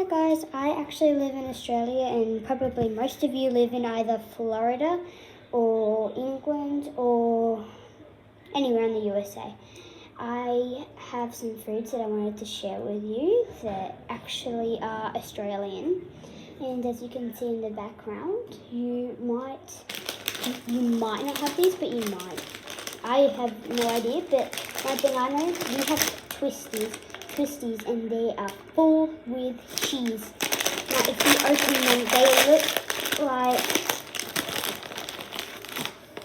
Hi guys, I actually live in Australia and probably most of you live in either Florida or England or anywhere in the USA. I have some foods that I wanted to share with you that actually are Australian, and as you can see in the background, you might not have these, but you might. I have no idea, but one thing I know, we have Twisties, and they are full with cheese. Now, if you open them, they look like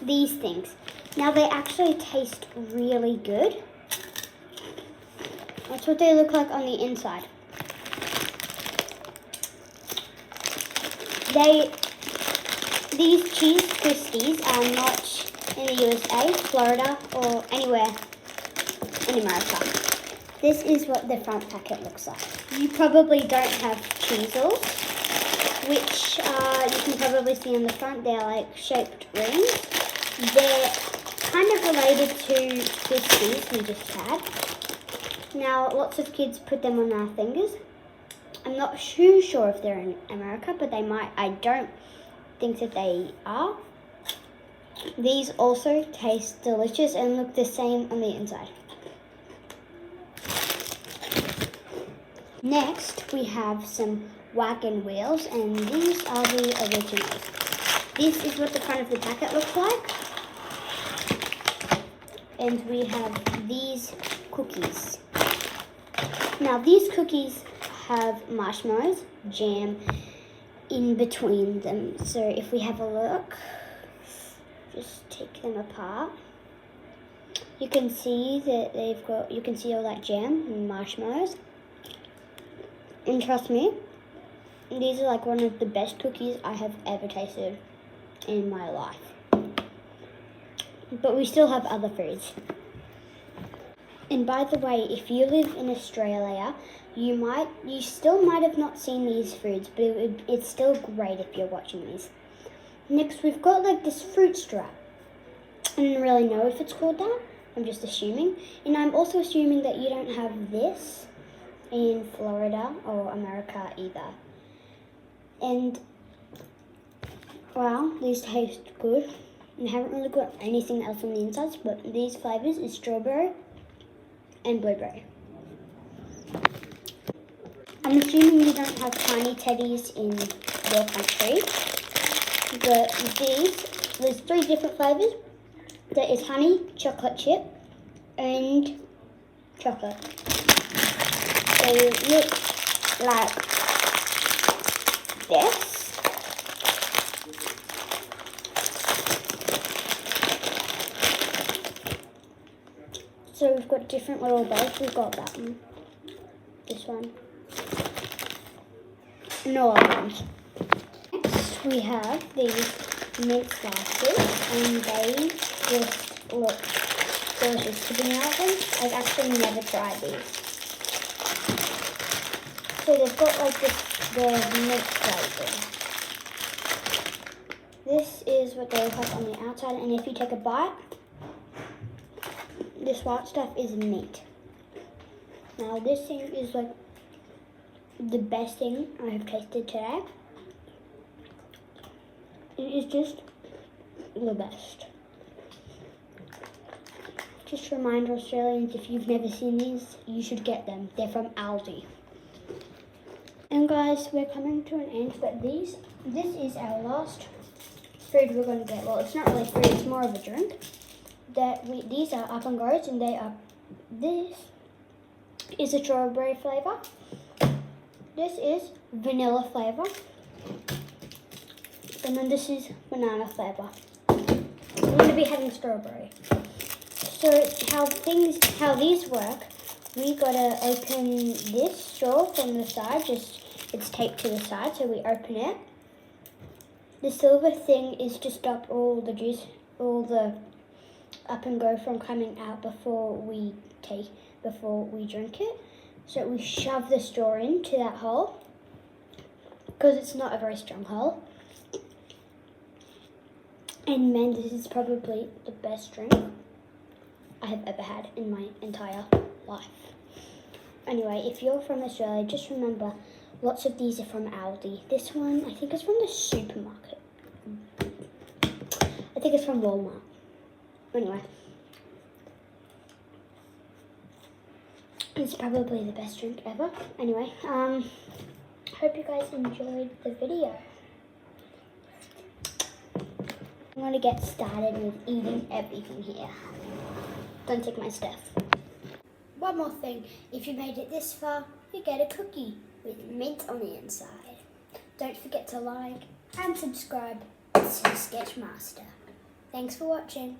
these things. Now, they actually taste really good. That's what they look like on the inside. These cheese Twisties are not in the USA, Florida, or anywhere in America. This is what the front packet looks like. You probably don't have cheezels, which you can probably see on the front. They're like shaped rings. They're kind of related to Twisties we just had. Now, lots of kids put them on their fingers. I'm not too sure if they're in America, but they might. I don't think that they are. These also taste delicious and look the same on the inside. Next, we have some Wagon Wheels, and these are the originals. This is what the front of the packet looks like. And we have these cookies. Now, these cookies have marshmallows, jam in between them. So if we have a look, just take them apart. You can see that you can see all that jam and marshmallows. And trust me, these are like one of the best cookies I have ever tasted in my life. But we still have other foods. And by the way, if you live in Australia, you still might have not seen these foods, but it's still great if you're watching these. Next, we've got like this fruit strap. I don't really know if it's called that. I'm just assuming. And I'm also assuming that you don't have this in Florida or America either. And well, these taste good. I haven't really got anything else on the insides, but these flavors is strawberry and blueberry. I'm assuming you don't have tiny Teddies in your country, but there's 3 different flavors. There is honey, chocolate chip, and chocolate. They look like this. So we've got different little bowls. We've got that one, this one, and all other ones. Next, we have these mince slices, and they just look delicious. To be honest, I've actually never tried these. So they've got like the mint flavor. This is what they look like on the outside, and if you take a bite, this white stuff is meat. Now this thing is like the best thing I have tasted today. It is just the best. Just a reminder, Australians, if you've never seen these, you should get them. They're from Aussie. And guys, we're coming to an end, but this is our last food we're going to get. Well, it's not really food, it's more of a drink. These are up and goes, and this is a strawberry flavor. This is vanilla flavor. And then this is banana flavor. I'm going to be having strawberry. So how these work, we gotta open this straw from the side, it's taped to the side, so we open it. The silver thing is to stop all the juice, all the up and go from coming out before we drink it. So we shove the straw into that hole, because it's not a very strong hole. And man, this is probably the best drink I have ever had in my entire life. Anyway, if you're from Australia, just remember, Lots of these are from Aldi. This one, I think, is from the supermarket. I think it's from Walmart. Anyway. It's probably the best drink ever. Anyway, hope you guys enjoyed the video. I'm going to get started with eating everything here. Don't take my stuff. One more thing, if you made it this far, you get a cookie with mint on the inside. Don't forget to like and subscribe to Sketchmaster. Thanks for watching.